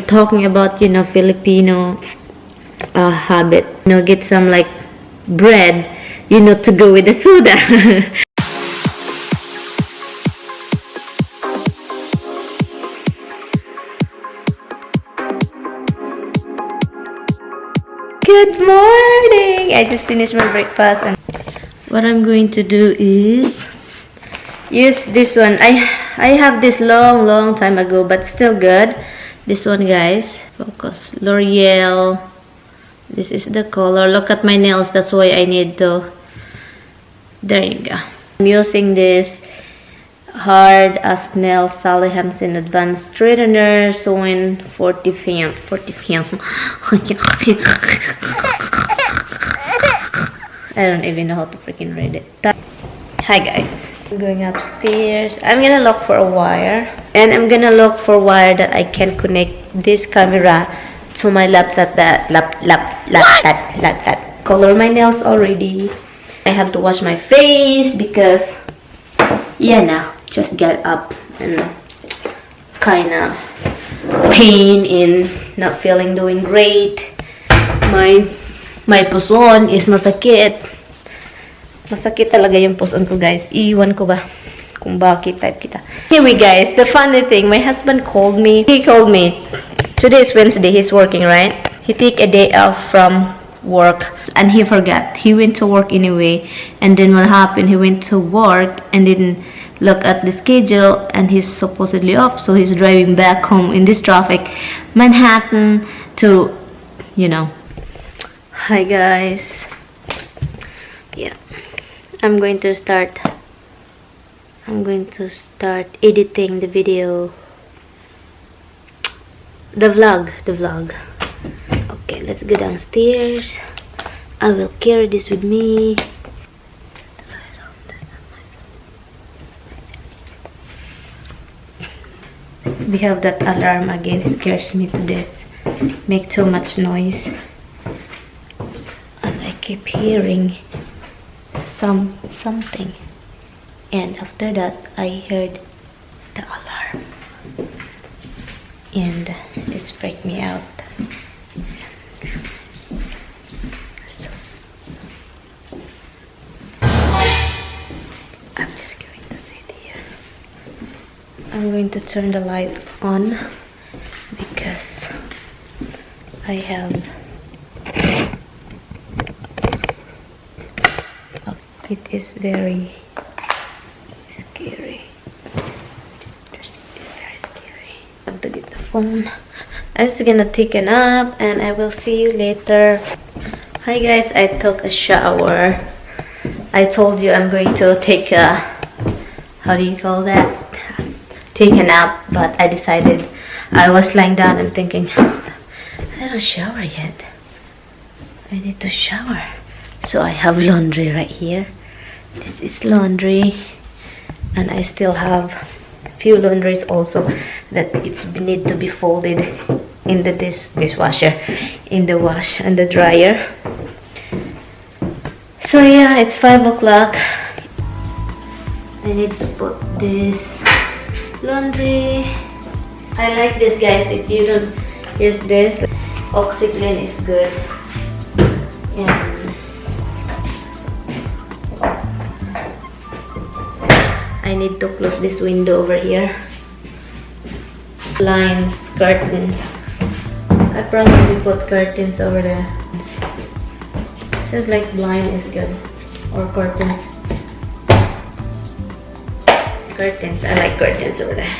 talking about, you know, Filipino habit. You know, get some like bread, you know, to go with the soda. Good morning! I just finished my breakfast, and what I'm going to do is use this one. I have this long time ago, but still good. This one, guys. Focus. L'Oreal. This is the color. Look at my nails. That's why I need to. There you go. I'm using this hard as nail Sally Hansen Advanced Straightener, showing 40 fan. I don't even know how to freaking read it. Hi guys, I'm going upstairs. I'm gonna look for a wire, and I'm gonna look for a wire that I can connect this camera to my laptop. Color my nails already. I have to wash my face because, yeah, now just get up and kinda pain in not feeling doing great. My puson is masakit. Masakit talaga yung puson ko, guys. Iwan ko ba kung bakit type kita. Anyway, guys, the funny thing, my husband called me. He called me. Today is Wednesday. He's working, right? He take a day off from work and he forgot. He went to work anyway, and then what happened, he went to work and didn't look at the schedule, and he's supposedly off, so he's driving back home in this traffic, Manhattan to, you know. Hi guys. Yeah, I'm going to start editing the video, the vlog. Okay, let's go downstairs. I will carry this with me. We have that alarm again. It scares me to death. Make too much noise. And I keep hearing something. And after that, I heard the alarm. And it's freaked me out. So I'm just going to sit here. I'm going to turn the light on because I have, it is very scary. It's very scary. I have to get the phone. I'm just gonna take a nap and I will see you later. Hi guys, I took a shower. I told you I'm going to take a, how do you call that? Take a nap, but I decided, I was lying down and thinking, I don't shower yet. I need to shower. So I have laundry right here. This is laundry, and I still have a few laundries also that it's need to be folded in the dishwasher, in the wash and the dryer. So yeah, it's 5 o'clock. I need to put this laundry. I like this, guys. If you don't use this, OxyClean is good. And I need to close this window over here. Blinds, curtains. I probably put curtains over there. Seems like blind is good. Or curtains. Curtains. I like curtains over there.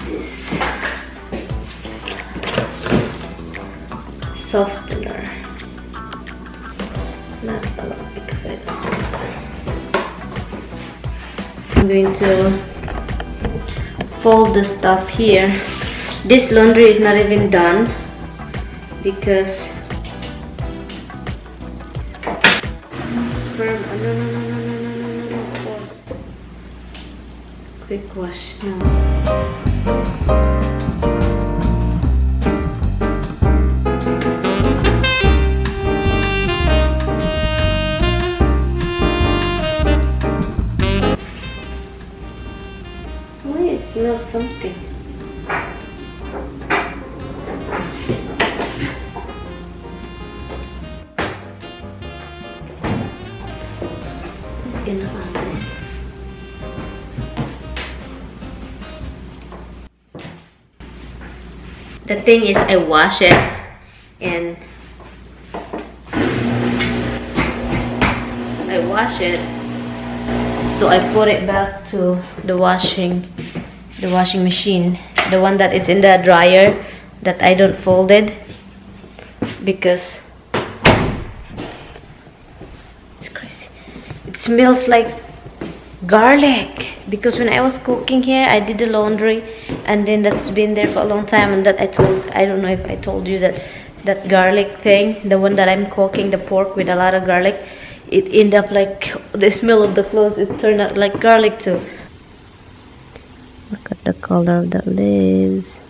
This softener. Not a lot because I don't want that. I'm going to fold the stuff here. This laundry is not even done because no, pause. Quick wash now. gonna add this. The thing is, I wash it and so I put it back to the washing machine, the one that is in the dryer that I don't fold it, because it's crazy. It smells like garlic, because when I was cooking here, I did the laundry, and then that's been there for a long time, and that I don't know if I told you that garlic thing, the one that I'm cooking, the pork with a lot of garlic, it ended up like the smell of the clothes, it turned out like garlic too. Look at the color of the leaves.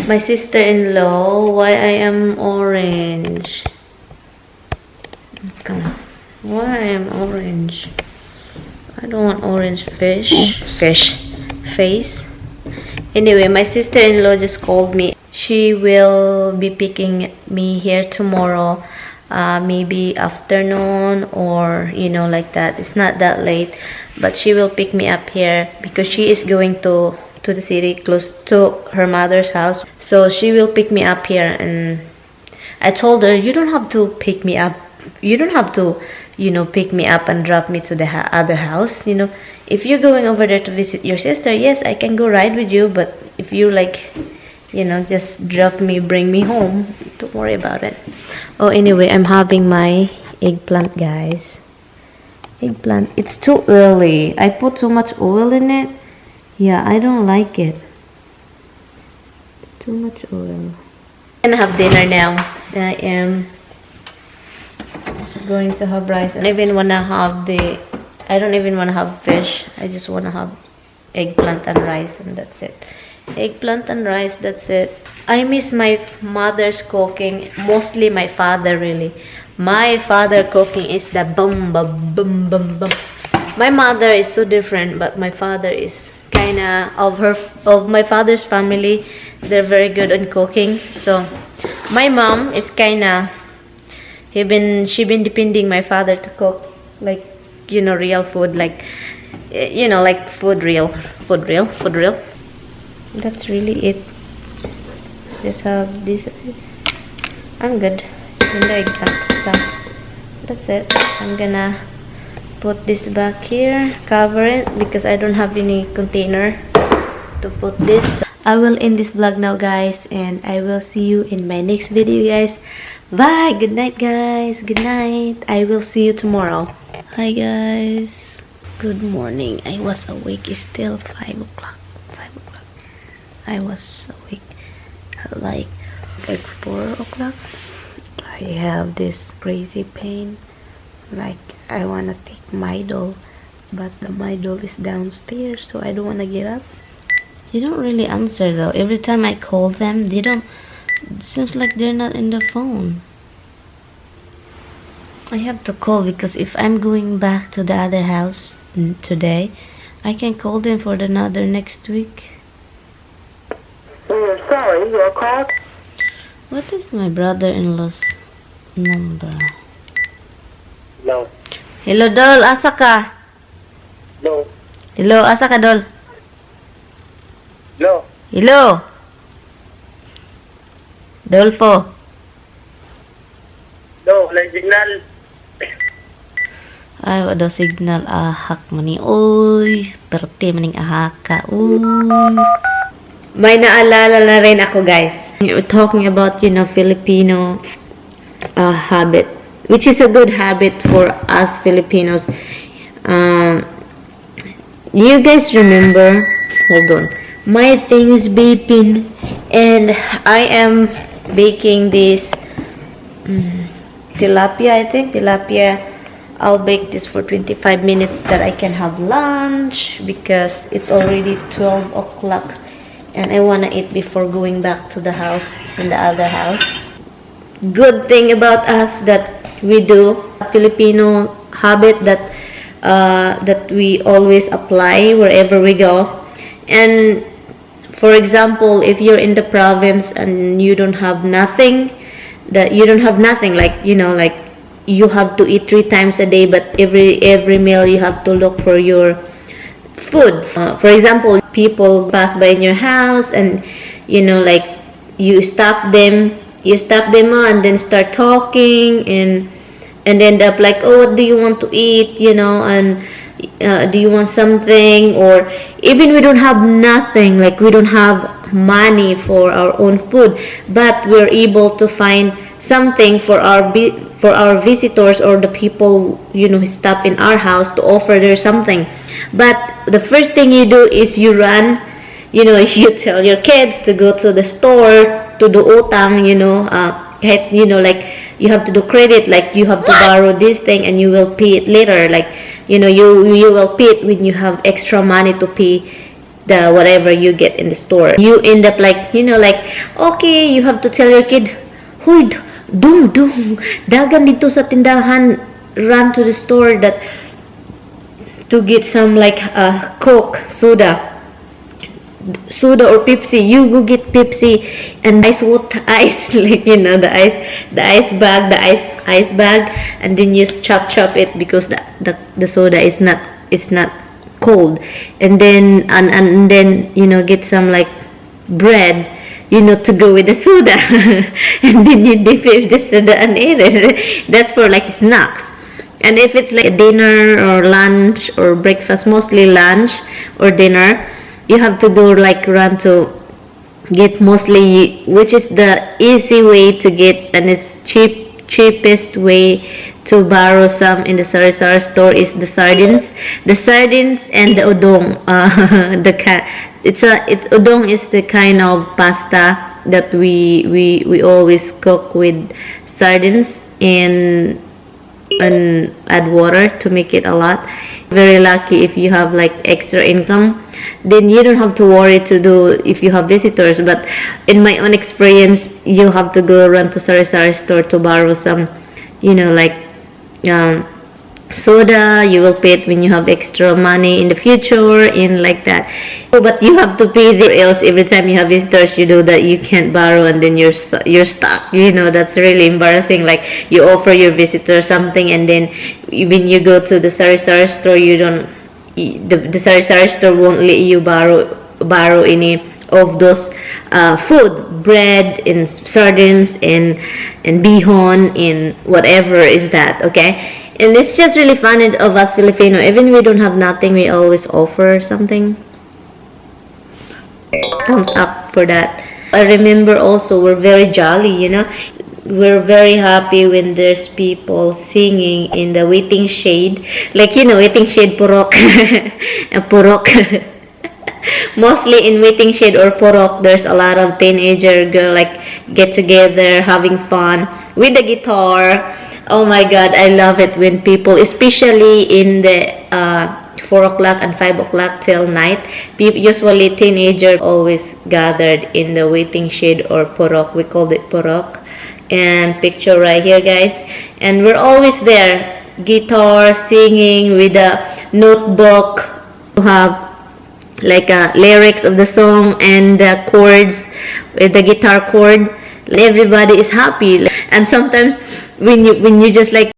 My sister-in-law, why I am orange? Come on. Why I am orange? I don't want orange face. Anyway, my sister-in-law just called me. She will be picking me here tomorrow, maybe afternoon, or like that. It's not that late, but she will pick me up here because she is going to the city, close to her mother's house. So she will pick me up here, and I told her, you don't have to pick me up. You don't have to, pick me up and drop me to the other house. If you're going over there to visit your sister, yes, I can go ride with you. But if you just drop me, bring me home, don't worry about it. Oh, anyway, I'm having my eggplant, guys. Eggplant. It's too early. I put too much oil in it. Yeah, I don't like it. It's too much oil. I'm gonna have dinner now. I am going to have rice. I don't even wanna have fish. I just wanna have eggplant and rice, and that's it. Eggplant and rice, that's it. I miss my mother's cooking, mostly my father, really. My father cooking is the bum bum bum bum bum. My mother is so different, but my father is kinda of my father's family. They're very good on cooking. So my mom is kinda she been depending my father to cook, like real food, like like food real. That's really it. Just have this. I'm good. And the eggplant. That's it. I'm gonna put this back here, cover it, because I don't have any container to put this. I will end this vlog now, guys, and I will see you in my next video, guys. Bye. Good night, guys. Good night. I will see you tomorrow. Hi, guys. Good morning. I was awake. It's still 5 o'clock. I was awake at like 4 o'clock. I have this crazy pain, like I wanna take Midol, but the Midol is downstairs, so I don't wanna get up. They don't really answer though. Every time I call them, they don't. It seems like they're not in the phone. I have to call, because if I'm going back to the other house today, I can call them for another next week. We are sorry, your call. What is my brother-in-law's number? No. Hello, Dol. Asa ka? No. Hello, asa ka, Dol? No. Hello? Dolfo? No, wala signal. Ay, wala signal. Ahak mani. Uy, perte maning ahak ka. Uy. May naalala na rin ako, guys. We're talking about, Filipino habit, which is a good habit for us Filipinos. You guys remember? Hold on. My thing is beeping, and I am baking this tilapia, I think. Tilapia. I'll bake this for 25 minutes that I can have lunch, because it's already 12 o'clock. And I want to eat before going back to the house, in the other house. Good thing about us that we do a Filipino habit that we always apply wherever we go. And for example, if you're in the province and you don't have nothing, like you have to eat 3 times a day, but every meal you have to look for your food. For example, people pass by in your house, and like you stop them and then start talking, and end up like, oh, what do you want to eat, and do you want something? Or even we don't have nothing, like we don't have money for our own food, but we're able to find something for our visitors or the people who stop in our house, to offer there something. But the first thing you do is you run, you tell your kids to go to the store to do utang, like you have to do credit, like you have to borrow this thing and you will pay it later, like you will pay it when you have extra money to pay the whatever you get in the store. You end up like okay, you have to tell your kid, huy, dung dagan dito sa tindahan, run to the store to get some like Coke, soda or Pepsi. You go get Pepsi and ice like the ice bag, and then you chop it, because the soda is not cold, and then get some like bread to go with the soda and then you dip it the soda and eat it. That's for like snacks. And if it's like dinner or lunch or breakfast, mostly lunch or dinner, you have to do like run to get, mostly, which is the easy way to get, and it's cheapest way to borrow some in the sari-sari store, is the sardines and the udong. Udong is the kind of pasta that we always cook with sardines and add water to make it a lot. Very lucky if you have like extra income, then you don't have to worry to do if you have visitors. But in my own experience, you have to go run to sari-sari store to borrow some, like soda. You will pay it when you have extra money in the future, in like that. But you have to pay or else every time you have visitors, you do that, you can't borrow, and then you're stuck. That's really embarrassing. Like you offer your visitor something, and then when you go to the sari-sari store, the sari-sari store won't let you borrow any of those food, bread and sardines and bihon and whatever is that, okay? And it's just really fun of us Filipino. Even we don't have nothing, we always offer something. Thumbs up for that. I remember also, we're very jolly, We're very happy when there's people singing in the waiting shade. Like, waiting shade, purok. Purok. Mostly in waiting shade or purok, there's a lot of teenager girl like get together, having fun with the guitar. Oh my God, I love it when people, especially in the 4 o'clock and 5 o'clock till night, usually teenagers always gathered in the waiting shade or purok. We called it purok. And picture right here, guys. And we're always there, guitar, singing with a notebook to have like lyrics of the song and the chords with the guitar chord. Everybody is happy. And sometimes when you just like